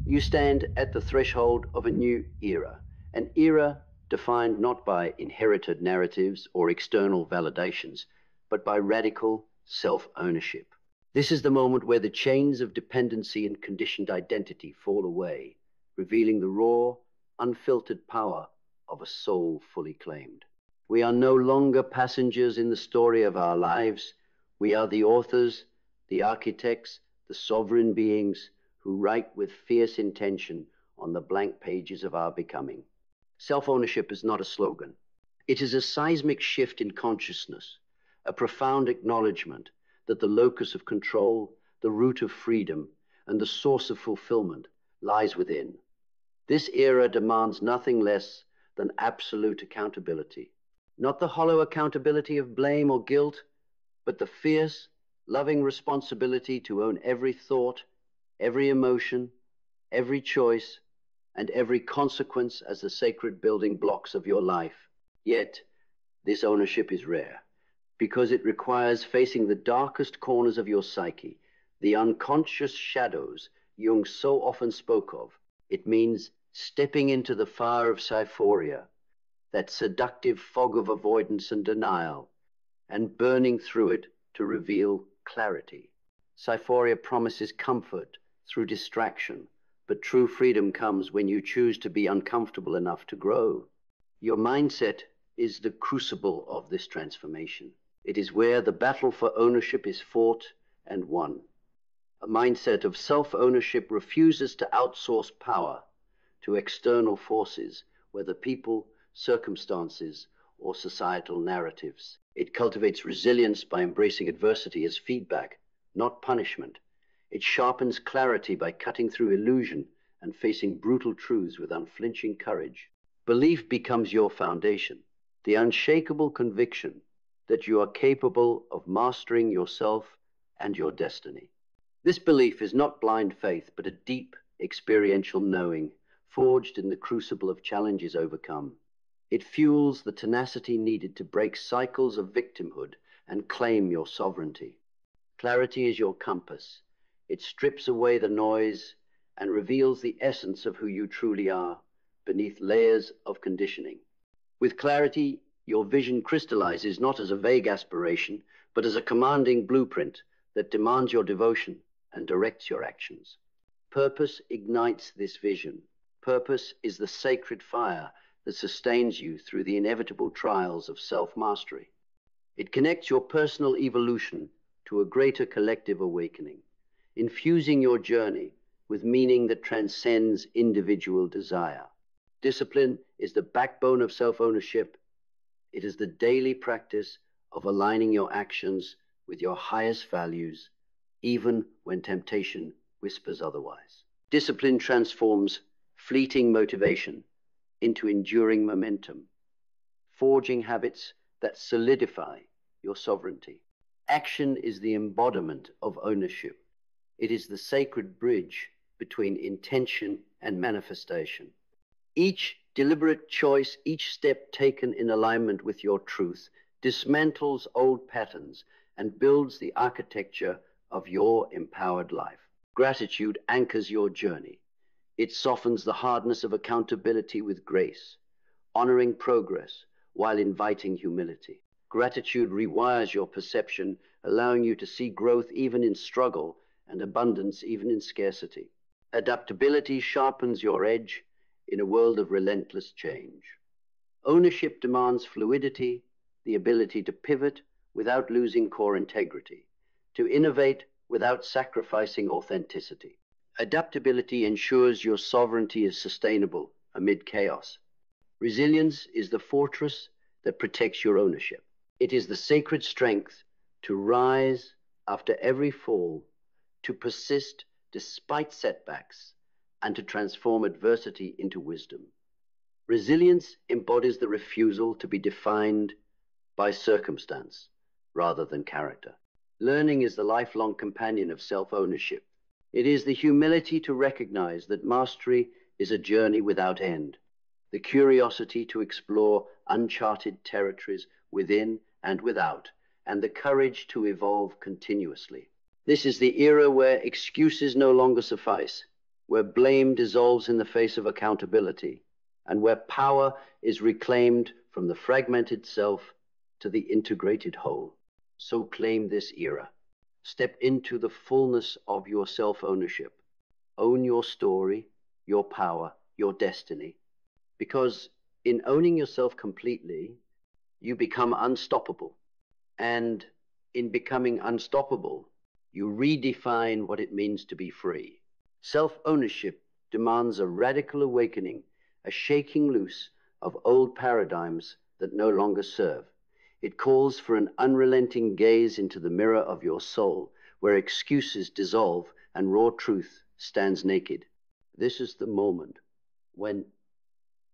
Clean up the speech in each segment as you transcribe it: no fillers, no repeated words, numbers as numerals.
You stand at the threshold of a new era, an era defined not by inherited narratives or external validations, but by radical self-ownership. This is the moment where the chains of dependency and conditioned identity fall away, revealing the raw, unfiltered power of a soul fully claimed. We are no longer passengers in the story of our lives. We are the authors, the architects, the sovereign beings who write with fierce intention on the blank pages of our becoming. Self-ownership is not a slogan. It is a seismic shift in consciousness, a profound acknowledgement that the locus of control, the root of freedom, and the source of fulfillment lies within. This era demands nothing less than absolute accountability. Not the hollow accountability of blame or guilt, but the fierce, loving responsibility to own every thought, every emotion, every choice, and every consequence as the sacred building blocks of your life. Yet, this ownership is rare, because it requires facing the darkest corners of your psyche, the unconscious shadows Jung so often spoke of. It means stepping into the fire of psyphoria, that seductive fog of avoidance and denial, and burning through it to reveal clarity. Psyphoria promises comfort through distraction, but true freedom comes when you choose to be uncomfortable enough to grow. Your mindset is the crucible of this transformation. It is where the battle for ownership is fought and won. A mindset of self-ownership refuses to outsource power to external forces, whether people, circumstances, or societal narratives. It cultivates resilience by embracing adversity as feedback, not punishment. It sharpens clarity by cutting through illusion and facing brutal truths with unflinching courage. Belief becomes your foundation, the unshakable conviction that you are capable of mastering yourself and your destiny. This belief is not blind faith, but a deep, experiential knowing, forged in the crucible of challenges overcome. It fuels the tenacity needed to break cycles of victimhood and claim your sovereignty. Clarity is your compass. It strips away the noise and reveals the essence of who you truly are beneath layers of conditioning. With clarity, your vision crystallizes not as a vague aspiration, but as a commanding blueprint that demands your devotion and directs your actions. Purpose ignites this vision. Purpose is the sacred fire that sustains you through the inevitable trials of self-mastery. It connects your personal evolution to a greater collective awakening, infusing your journey with meaning that transcends individual desire. Discipline is the backbone of self-ownership. It is the daily practice of aligning your actions with your highest values, even when temptation whispers otherwise. Discipline transforms fleeting motivation into enduring momentum, forging habits that solidify your sovereignty. Action is the embodiment of ownership. It is the sacred bridge between intention and manifestation. Each deliberate choice, each step taken in alignment with your truth, dismantles old patterns and builds the architecture of your empowered life. Gratitude anchors your journey. It softens the hardness of accountability with grace, honoring progress while inviting humility. Gratitude rewires your perception, allowing you to see growth even in struggle and abundance even in scarcity. Adaptability sharpens your edge in a world of relentless change. Ownership demands fluidity, the ability to pivot without losing core integrity, to innovate without sacrificing authenticity. Adaptability ensures your sovereignty is sustainable amid chaos. Resilience is the fortress that protects your ownership. It is the sacred strength to rise after every fall, to persist despite setbacks, and to transform adversity into wisdom. Resilience embodies the refusal to be defined by circumstance rather than character. Learning is the lifelong companion of self-ownership. It is the humility to recognize that mastery is a journey without end, the curiosity to explore uncharted territories within and without, and the courage to evolve continuously. This is the era where excuses no longer suffice. where blame dissolves in the face of accountability, and where power is reclaimed from the fragmented self to the integrated whole. So claim this era. Step into the fullness of your self-ownership. Own your story, your power, your destiny. Because in owning yourself completely, you become unstoppable. And in becoming unstoppable, you redefine what it means to be free. Self-ownership demands a radical awakening, a shaking loose of old paradigms that no longer serve. It calls for an unrelenting gaze into the mirror of your soul, where excuses dissolve and raw truth stands naked. This is the moment when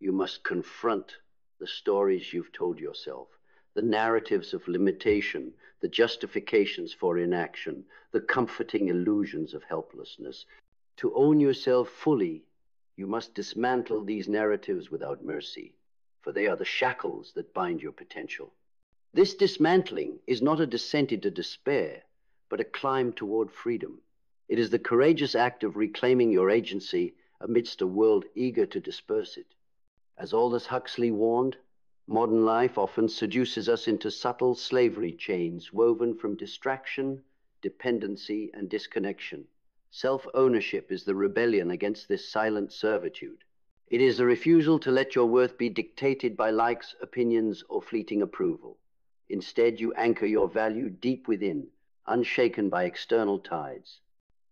you must confront the stories you've told yourself, the narratives of limitation, the justifications for inaction, the comforting illusions of helplessness. To own yourself fully, you must dismantle these narratives without mercy, for they are the shackles that bind your potential. This dismantling is not a descent into despair, but a climb toward freedom. It is the courageous act of reclaiming your agency amidst a world eager to disperse it. As Aldous Huxley warned, modern life often seduces us into subtle slavery chains woven from distraction, dependency, and disconnection. Self-ownership is the rebellion against this silent servitude. It is the refusal to let your worth be dictated by likes, opinions, or fleeting approval. Instead, you anchor your value deep within, unshaken by external tides.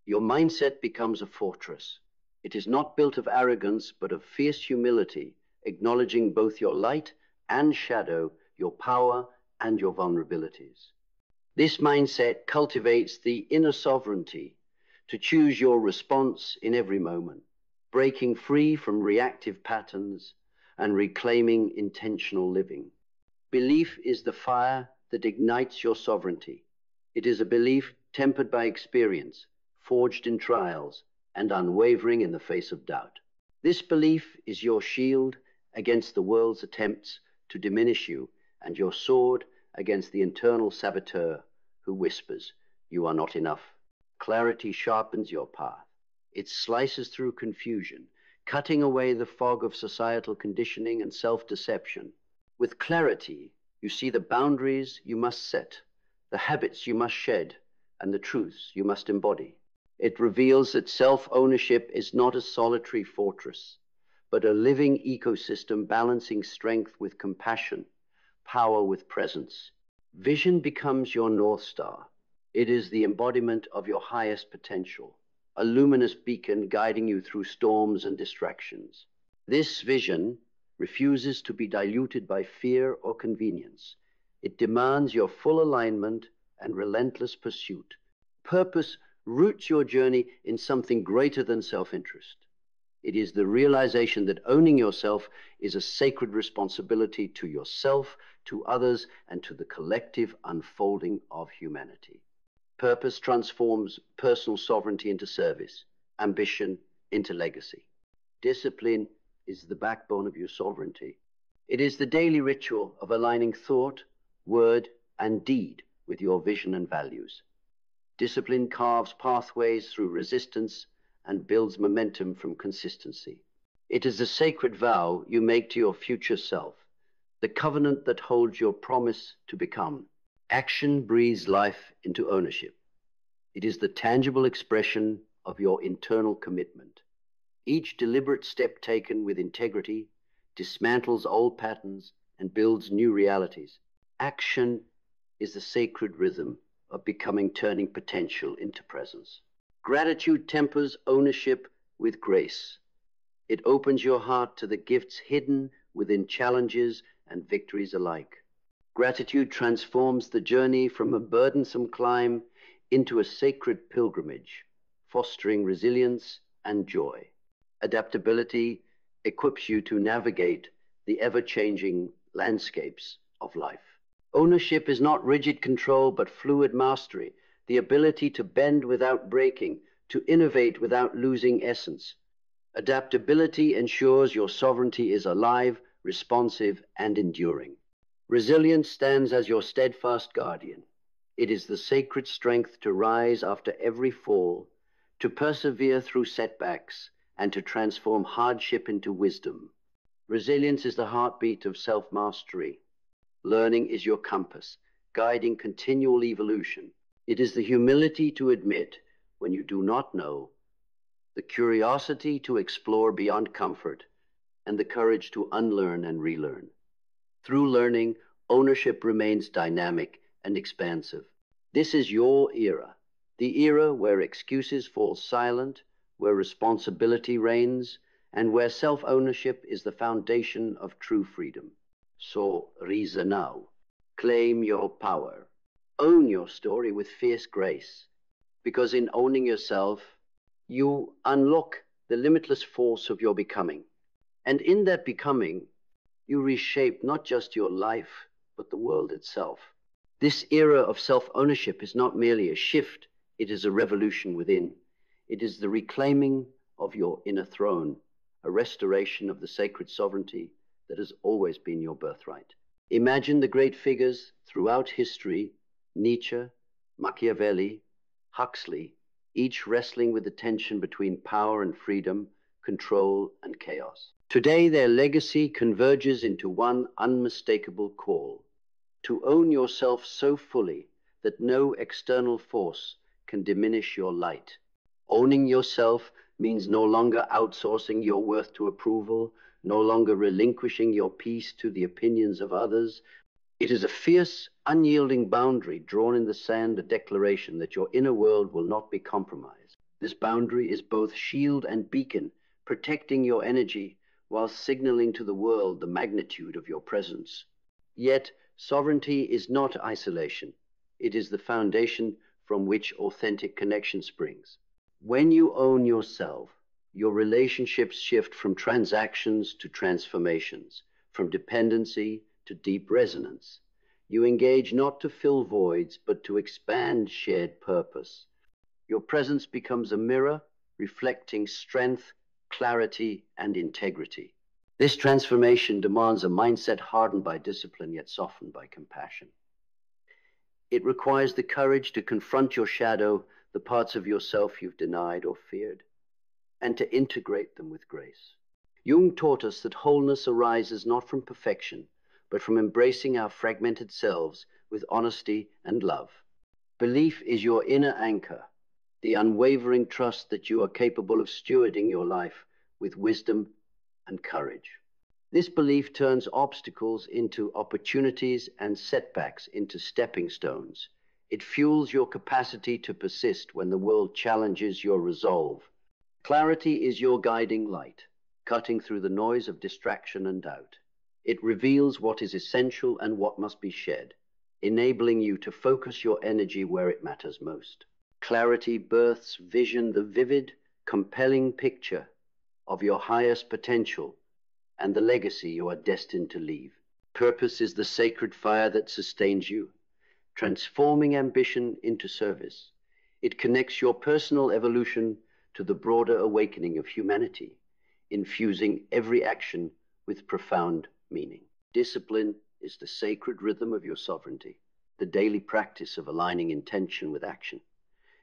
Your mindset becomes a fortress. It is not built of arrogance, but of fierce humility, acknowledging both your light and shadow, your power and your vulnerabilities. This mindset cultivates the inner sovereignty to choose your response in every moment, breaking free from reactive patterns and reclaiming intentional living. Belief is the fire that ignites your sovereignty. It is a belief tempered by experience, forged in trials, and unwavering in the face of doubt. This belief is your shield against the world's attempts to diminish you, and your sword against the internal saboteur who whispers, "You are not enough." Clarity sharpens your path. It slices through confusion, cutting away the fog of societal conditioning and self-deception. With clarity, you see the boundaries you must set, the habits you must shed, and the truths you must embody. It reveals that self-ownership is not a solitary fortress, but a living ecosystem balancing strength with compassion, power with presence. Vision becomes your North Star. It is the embodiment of your highest potential, a luminous beacon guiding you through storms and distractions. This vision refuses to be diluted by fear or convenience. It demands your full alignment and relentless pursuit. Purpose roots your journey in something greater than self-interest. It is the realization that owning yourself is a sacred responsibility to yourself, to others, and to the collective unfolding of humanity. Purpose transforms personal sovereignty into service, ambition into legacy. Discipline is the backbone of your sovereignty. It is the daily ritual of aligning thought, word, and deed with your vision and values. Discipline carves pathways through resistance and builds momentum from consistency. It is a sacred vow you make to your future self, the covenant that holds your promise to become. Action breathes life into ownership. It is the tangible expression of your internal commitment. Each deliberate step taken with integrity dismantles old patterns and builds new realities. Action is the sacred rhythm of becoming, turning potential into presence. Gratitude tempers ownership with grace. It opens your heart to the gifts hidden within challenges and victories alike. Gratitude transforms the journey from a burdensome climb into a sacred pilgrimage, fostering resilience and joy. Adaptability equips you to navigate the ever-changing landscapes of life. Ownership is not rigid control, but fluid mastery, the ability to bend without breaking, to innovate without losing essence. Adaptability ensures your sovereignty is alive, responsive, and enduring. Resilience stands as your steadfast guardian. It is the sacred strength to rise after every fall, to persevere through setbacks, and to transform hardship into wisdom. Resilience is the heartbeat of self-mastery. Learning is your compass, guiding continual evolution. It is the humility to admit when you do not know, the curiosity to explore beyond comfort, and the courage to unlearn and relearn. Through learning, ownership remains dynamic and expansive. This is your era, the era where excuses fall silent, where responsibility reigns, and where self-ownership is the foundation of true freedom. So reason now. Claim your power. Own your story with fierce grace, because in owning yourself, you unlock the limitless force of your becoming. And in that becoming, you reshape not just your life, but the world itself. This era of self-ownership is not merely a shift, it is a revolution within. It is the reclaiming of your inner throne, a restoration of the sacred sovereignty that has always been your birthright. Imagine the great figures throughout history, Nietzsche, Machiavelli, Huxley, each wrestling with the tension between power and freedom, control and chaos. Today, their legacy converges into one unmistakable call: to own yourself so fully that no external force can diminish your light. Owning yourself means no longer outsourcing your worth to approval, no longer relinquishing your peace to the opinions of others. It is a fierce, unyielding boundary drawn in the sand, a declaration that your inner world will not be compromised. This boundary is both shield and beacon, protecting your energy while signaling to the world the magnitude of your presence. Yet, sovereignty is not isolation. It is the foundation from which authentic connection springs. When you own yourself, your relationships shift from transactions to transformations, from dependency to deep resonance. You engage not to fill voids, but to expand shared purpose. Your presence becomes a mirror, reflecting strength, clarity, and integrity. This transformation demands a mindset hardened by discipline, yet softened by compassion. It requires the courage to confront your shadow, the parts of yourself you've denied or feared, and to integrate them with grace. Jung taught us that wholeness arises not from perfection, but from embracing our fragmented selves with honesty and love. Belief is your inner anchor, the unwavering trust that you are capable of stewarding your life with wisdom and courage. This belief turns obstacles into opportunities and setbacks into stepping stones. It fuels your capacity to persist when the world challenges your resolve. Clarity is your guiding light, cutting through the noise of distraction and doubt. It reveals what is essential and what must be shed, enabling you to focus your energy where it matters most. Clarity births vision, the vivid, compelling picture of your highest potential and the legacy you are destined to leave. Purpose is the sacred fire that sustains you, transforming ambition into service. It connects your personal evolution to the broader awakening of humanity, infusing every action with profound meaning. Discipline is the sacred rhythm of your sovereignty, the daily practice of aligning intention with action.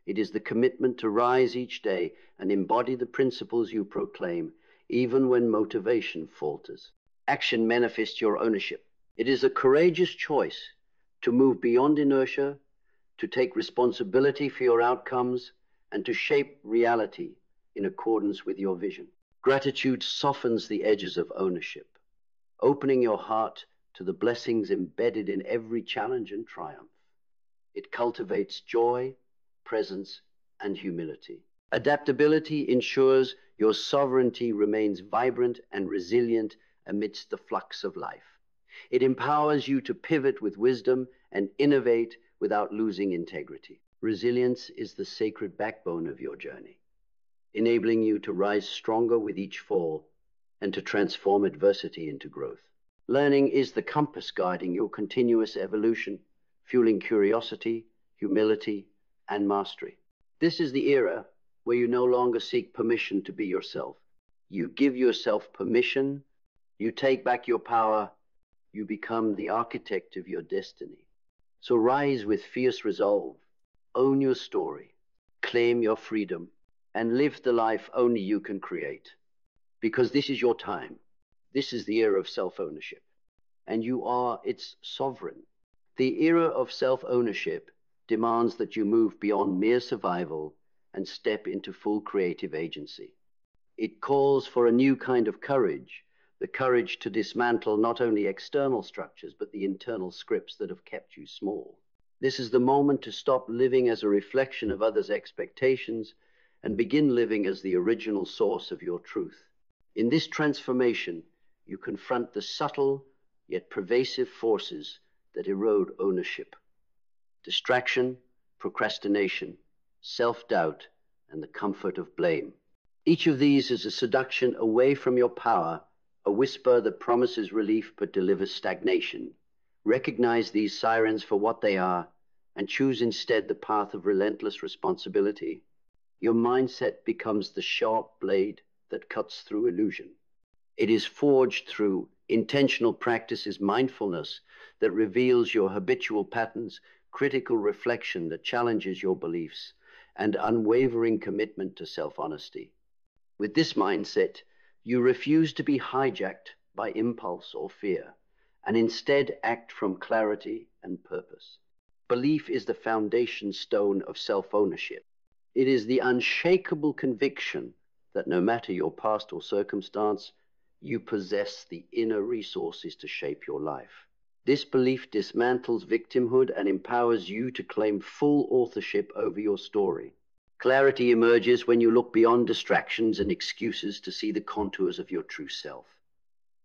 It is the commitment to rise each day and embody the principles you proclaim, even when motivation falters. Action manifests your ownership. It is a courageous choice to move beyond inertia, to take responsibility for your outcomes, and to shape reality in accordance with your vision. Gratitude softens the edges of ownership, opening your heart to the blessings embedded in every challenge and triumph. It cultivates joy, presence, and humility. Adaptability ensures your sovereignty remains vibrant and resilient amidst the flux of life. It empowers you to pivot with wisdom and innovate without losing integrity. Resilience is the sacred backbone of your journey, enabling you to rise stronger with each fall and to transform adversity into growth. Learning is the compass guiding your continuous evolution, fueling curiosity, humility, and mastery. This is the era where you no longer seek permission to be yourself. You give yourself permission, you take back your power, you become the architect of your destiny. So rise with fierce resolve, own your story, claim your freedom, and live the life only you can create. Because this is your time. This is the era of self-ownership, and you are its sovereign. The era of self-ownership demands that you move beyond mere survival and step into full creative agency. It calls for a new kind of courage, the courage to dismantle not only external structures, but the internal scripts that have kept you small. This is the moment to stop living as a reflection of others' expectations and begin living as the original source of your truth. In this transformation, you confront the subtle yet pervasive forces that erode ownership: distraction, procrastination, self-doubt, and the comfort of blame. Each of these is a seduction away from your power, a whisper that promises relief but delivers stagnation. Recognize these sirens for what they are and choose instead the path of relentless responsibility. Your mindset becomes the sharp blade that cuts through illusion. It is forged through intentional practices, mindfulness that reveals your habitual patterns, critical reflection that challenges your beliefs, and unwavering commitment to self-honesty. With this mindset, you refuse to be hijacked by impulse or fear, and instead act from clarity and purpose. Belief is the foundation stone of self-ownership. It is the unshakable conviction that no matter your past or circumstance, you possess the inner resources to shape your life. This belief dismantles victimhood and empowers you to claim full authorship over your story. Clarity emerges when you look beyond distractions and excuses to see the contours of your true self.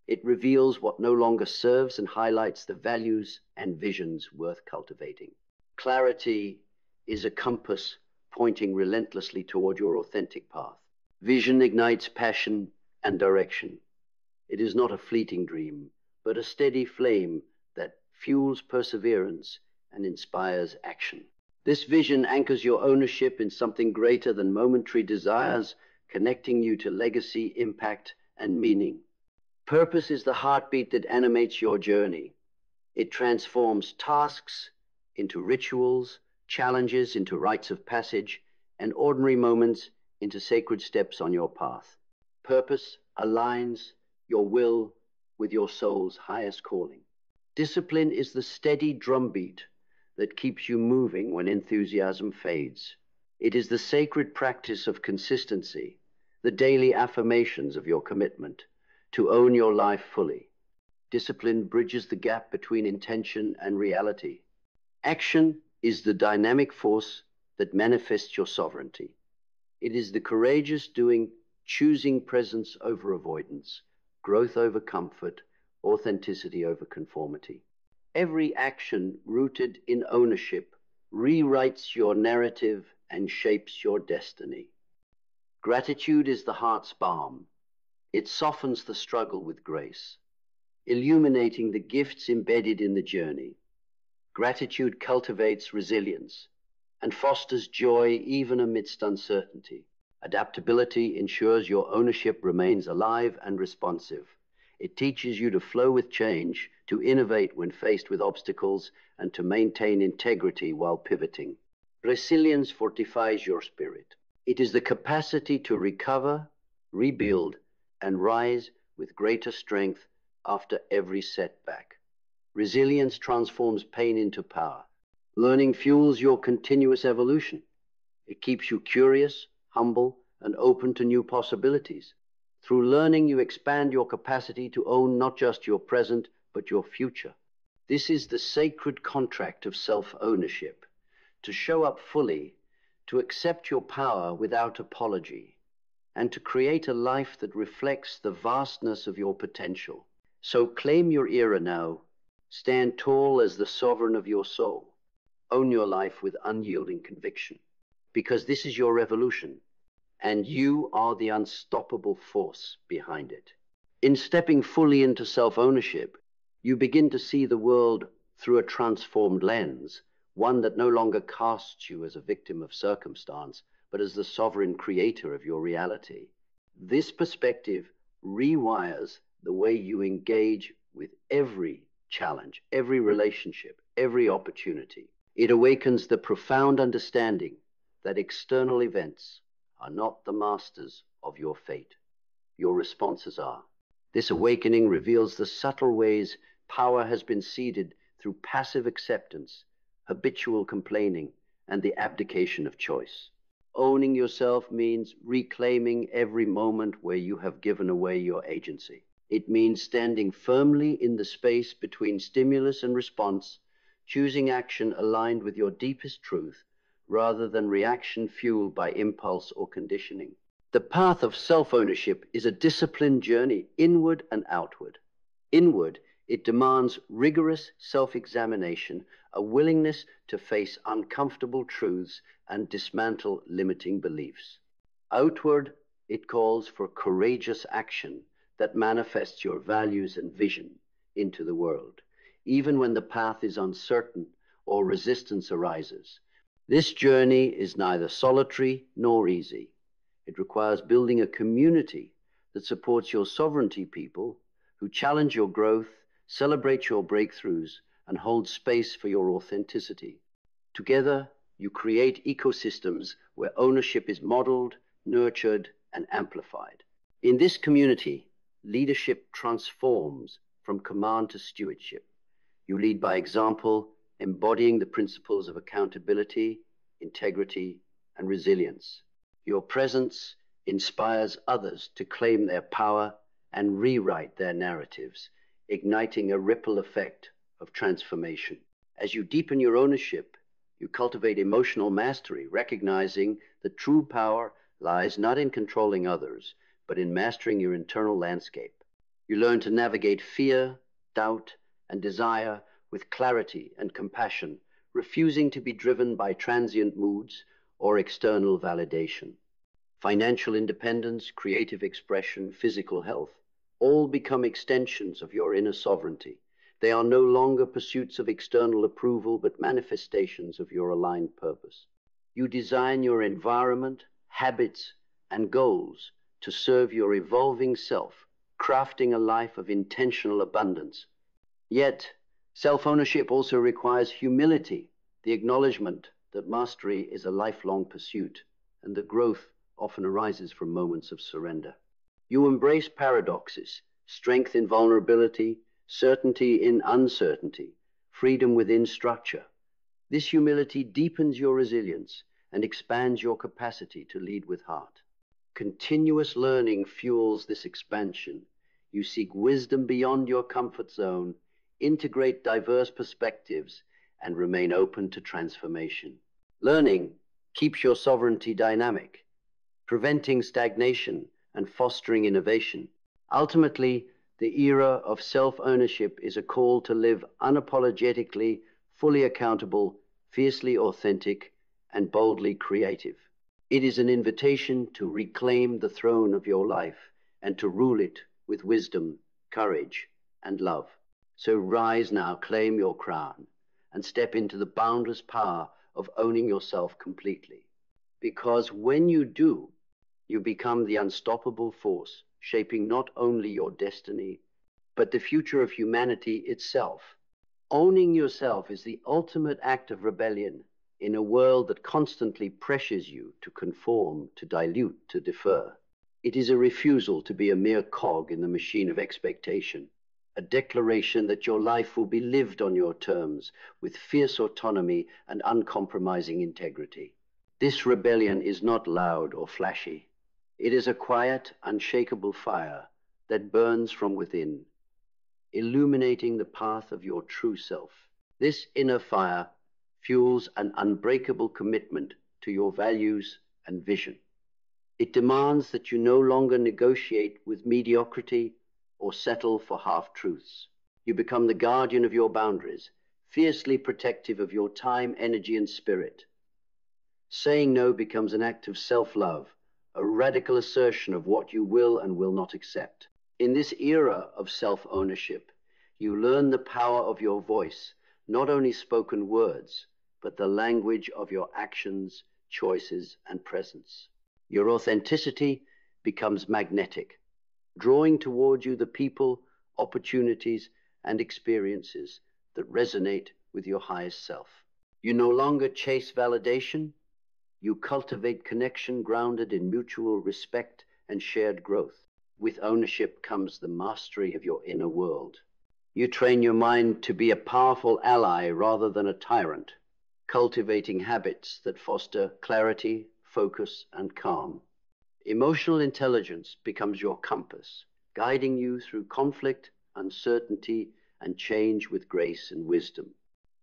It reveals what no longer serves and highlights the values and visions worth cultivating. Clarity is a compass pointing relentlessly toward your authentic path. Vision ignites passion and direction. It is not a fleeting dream, but a steady flame that fuels perseverance and inspires action. This vision anchors your ownership in something greater than momentary desires, connecting you to legacy, impact, and meaning. Purpose is the heartbeat that animates your journey. It transforms tasks into rituals, challenges into rites of passage, and ordinary moments into sacred steps on your path. Purpose aligns your will with your soul's highest calling. Discipline is the steady drumbeat that keeps you moving when enthusiasm fades. It is the sacred practice of consistency, the daily affirmations of your commitment to own your life fully. Discipline bridges the gap between intention and reality. Action is the dynamic force that manifests your sovereignty. It is the courageous doing, choosing presence over avoidance, growth over comfort, authenticity over conformity. Every action rooted in ownership rewrites your narrative and shapes your destiny. Gratitude is the heart's balm. It softens the struggle with grace, illuminating the gifts embedded in the journey. Gratitude cultivates resilience and fosters joy even amidst uncertainty. Adaptability ensures your ownership remains alive and responsive. It teaches you to flow with change, to innovate when faced with obstacles, and to maintain integrity while pivoting. Resilience fortifies your spirit. It is the capacity to recover, rebuild, and rise with greater strength after every setback. Resilience transforms pain into power. Learning fuels your continuous evolution. It keeps you curious, humble, and open to new possibilities. Through learning, you expand your capacity to own not just your present, but your future. This is the sacred contract of self-ownership: to show up fully, to accept your power without apology, and to create a life that reflects the vastness of your potential. So claim your era now. Stand tall as the sovereign of your soul. Own your life with unyielding conviction, because this is your revolution, and you are the unstoppable force behind it. In stepping fully into self-ownership, you begin to see the world through a transformed lens, one that no longer casts you as a victim of circumstance, but as the sovereign creator of your reality. This perspective rewires the way you engage with every challenge, every relationship, every opportunity. It awakens the profound understanding that external events are not the masters of your fate. Your responses are. This awakening reveals the subtle ways power has been ceded through passive acceptance, habitual complaining, and the abdication of choice. Owning yourself means reclaiming every moment where you have given away your agency. It means standing firmly in the space between stimulus and response, choosing action aligned with your deepest truth, rather than reaction fueled by impulse or conditioning. The path of self-ownership is a disciplined journey inward and outward. Inward, it demands rigorous self-examination, a willingness to face uncomfortable truths and dismantle limiting beliefs. Outward, it calls for courageous action that manifests your values and vision into the world, even when the path is uncertain or resistance arises. This journey is neither solitary nor easy. It requires building a community that supports your sovereignty people, who challenge your growth, celebrate your breakthroughs, and hold space for your authenticity. Together, you create ecosystems where ownership is modeled, nurtured, and amplified. In this community, leadership transforms from command to stewardship. You lead by example, embodying the principles of accountability, integrity, and resilience. Your presence inspires others to claim their power and rewrite their narratives, igniting a ripple effect of transformation. As you deepen your ownership, you cultivate emotional mastery, recognizing that true power lies not in controlling others, but in mastering your internal landscape. You learn to navigate fear, doubt, and desire with clarity and compassion, refusing to be driven by transient moods or external validation. Financial independence, creative expression, physical health, all become extensions of your inner sovereignty. They are no longer pursuits of external approval, but manifestations of your aligned purpose. You design your environment, habits, and goals to serve your evolving self, crafting a life of intentional abundance. Yet, self-ownership also requires humility, the acknowledgement that mastery is a lifelong pursuit, and that growth often arises from moments of surrender. You embrace paradoxes, strength in vulnerability, certainty in uncertainty, freedom within structure. This humility deepens your resilience and expands your capacity to lead with heart. Continuous learning fuels this expansion. You seek wisdom beyond your comfort zone, integrate diverse perspectives, and remain open to transformation. Learning keeps your sovereignty dynamic, preventing stagnation and fostering innovation. Ultimately, the era of self-ownership is a call to live unapologetically, fully accountable, fiercely authentic, and boldly creative. It is an invitation to reclaim the throne of your life and to rule it with wisdom, courage, and love. So rise now, claim your crown, and step into the boundless power of owning yourself completely. Because when you do, you become the unstoppable force, shaping not only your destiny, but the future of humanity itself. Owning yourself is the ultimate act of rebellion in a world that constantly pressures you to conform, to dilute, to defer. It is a refusal to be a mere cog in the machine of expectation, a declaration that your life will be lived on your terms with fierce autonomy and uncompromising integrity. This rebellion is not loud or flashy. It is a quiet, unshakable fire that burns from within, illuminating the path of your true self. This inner fire fuels an unbreakable commitment to your values and vision. It demands that you no longer negotiate with mediocrity or settle for half-truths. You become the guardian of your boundaries, fiercely protective of your time, energy, and spirit. Saying no becomes an act of self-love, a radical assertion of what you will and will not accept. In this era of self-ownership, you learn the power of your voice, not only spoken words, but the language of your actions, choices, and presence. Your authenticity becomes magnetic, drawing toward you the people, opportunities, and experiences that resonate with your highest self. You no longer chase validation, You cultivate connection grounded in mutual respect and shared growth. With ownership comes the mastery of your inner world. You train your mind to be a powerful ally rather than a tyrant, cultivating habits that foster clarity, focus, and calm. Emotional intelligence becomes your compass, guiding you through conflict, uncertainty, and change with grace and wisdom.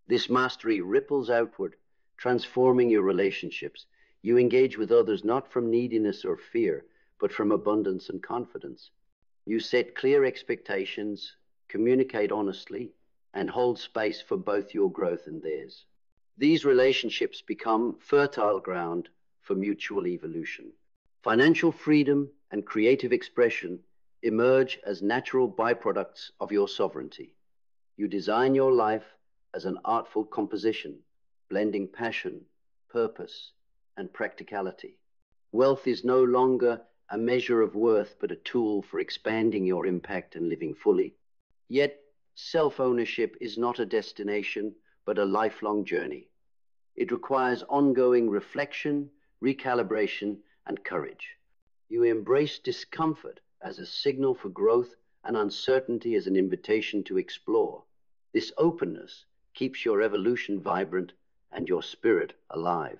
This mastery ripples outward, transforming your relationships. You engage with others not from neediness or fear, but from abundance and confidence. You set clear expectations, communicate honestly, and hold space for both your growth and theirs. These relationships become fertile ground for mutual evolution. Financial freedom and creative expression emerge as natural byproducts of your sovereignty. You design your life as an artful composition, blending passion, purpose, and practicality. Wealth is no longer a measure of worth, but a tool for expanding your impact and living fully. Yet, self-ownership is not a destination, but a lifelong journey. It requires ongoing reflection, recalibration, and courage. You embrace discomfort as a signal for growth and uncertainty as an invitation to explore. This openness keeps your evolution vibrant and your spirit alive.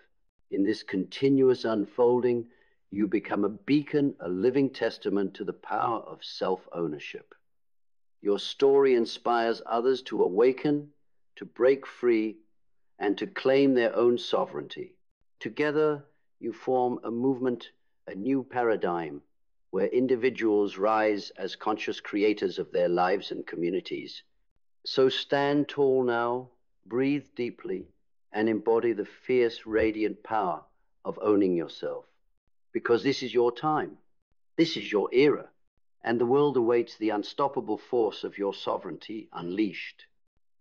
In this continuous unfolding, you become a beacon, a living testament to the power of self-ownership. Your story inspires others to awaken, to break free, and to claim their own sovereignty. Together, you form a movement, a new paradigm, where individuals rise as conscious creators of their lives and communities. So stand tall now, breathe deeply, and embody the fierce, radiant power of owning yourself. Because this is your time, this is your era, and the world awaits the unstoppable force of your sovereignty unleashed.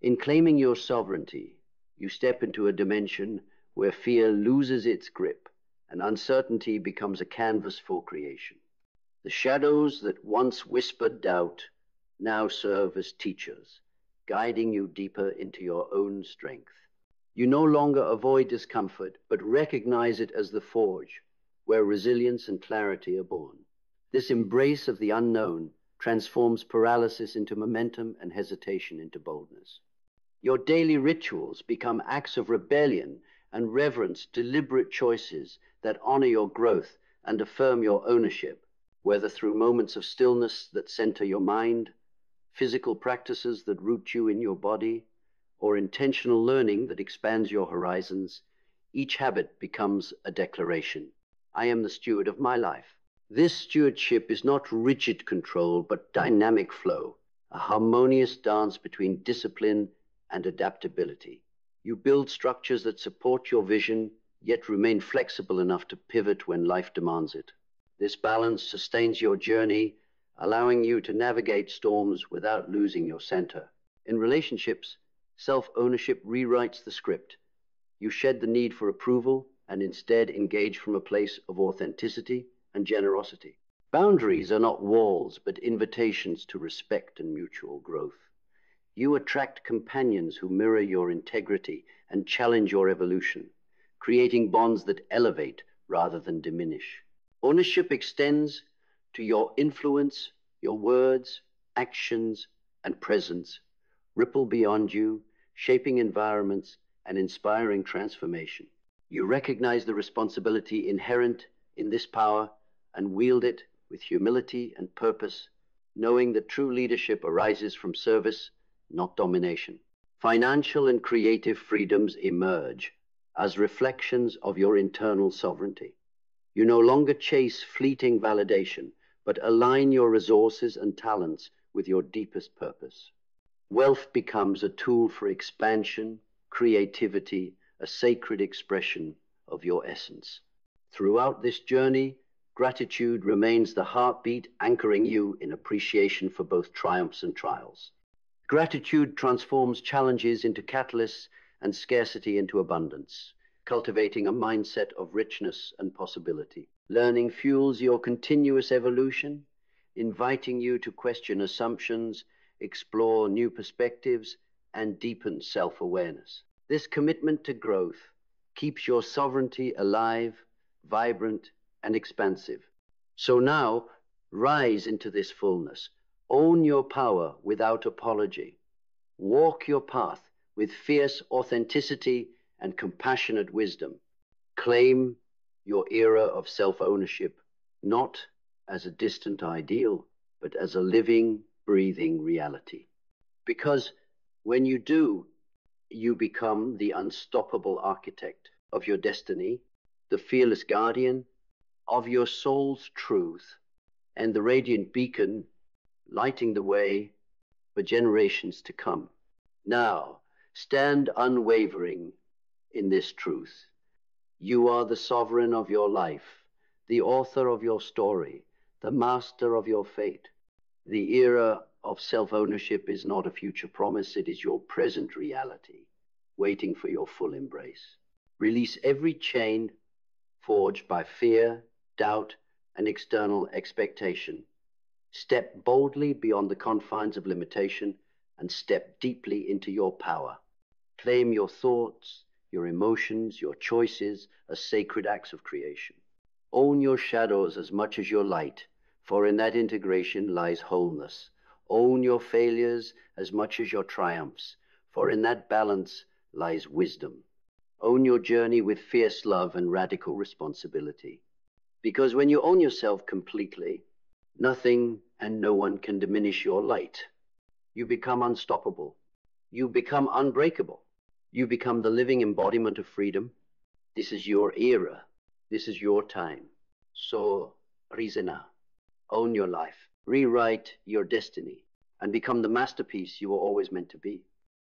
In claiming your sovereignty, you step into a dimension where fear loses its grip and uncertainty becomes a canvas for creation. The shadows that once whispered doubt now serve as teachers, guiding you deeper into your own strength. You no longer avoid discomfort, but recognize it as the forge where resilience and clarity are born. This embrace of the unknown transforms paralysis into momentum and hesitation into boldness. Your daily rituals become acts of rebellion and reverence, deliberate choices that honor your growth and affirm your ownership, whether through moments of stillness that center your mind, physical practices that root you in your body, or intentional learning that expands your horizons. Each habit becomes a declaration. I am the steward of my life. This stewardship is not rigid control, but dynamic flow, a harmonious dance between discipline and adaptability. You build structures that support your vision, yet remain flexible enough to pivot when life demands it. This balance sustains your journey, allowing you to navigate storms without losing your center. In relationships, self-ownership rewrites the script. You shed the need for approval and instead engage from a place of authenticity and generosity. Boundaries are not walls, but invitations to respect and mutual growth. You attract companions who mirror your integrity and challenge your evolution, creating bonds that elevate rather than diminish. Ownership extends to your influence, your words, actions, and presence ripple beyond you, shaping environments and inspiring transformation. You recognize the responsibility inherent in this power and wield it with humility and purpose, knowing that true leadership arises from service, not domination. Financial and creative freedoms emerge as reflections of your internal sovereignty. You no longer chase fleeting validation, but align your resources and talents with your deepest purpose. Wealth becomes a tool for expansion, creativity, a sacred expression of your essence. Throughout this journey, gratitude remains the heartbeat anchoring you in appreciation for both triumphs and trials. Gratitude transforms challenges into catalysts and scarcity into abundance, cultivating a mindset of richness and possibility. Learning fuels your continuous evolution, inviting you to question assumptions, explore new perspectives, and deepen self-awareness. This commitment to growth keeps your sovereignty alive, vibrant, and expansive. So now, rise into this fullness. Own your power without apology. Walk your path with fierce authenticity and compassionate wisdom. Claim your era of self-ownership, not as a distant ideal, but as a living, breathing reality. Because when you do, you become the unstoppable architect of your destiny, the fearless guardian of your soul's truth, and the radiant beacon lighting the way for generations to come. Now, stand unwavering in this truth. You are the sovereign of your life, the author of your story, the master of your fate. The era of self-ownership is not a future promise, it is your present reality, waiting for your full embrace. Release every chain forged by fear, doubt, and external expectation. Step boldly beyond the confines of limitation and step deeply into your power. Claim your thoughts, your emotions, your choices as sacred acts of creation. Own your shadows as much as your light, for in that integration lies wholeness. Own your failures as much as your triumphs, for in that balance lies wisdom. Own your journey with fierce love and radical responsibility. Because when you own yourself completely, nothing and no one can diminish your light. You become unstoppable. You become unbreakable. You become the living embodiment of freedom. This is your era. This is your time. So, Rizena, own your life, rewrite your destiny, and become the masterpiece you were always meant to be.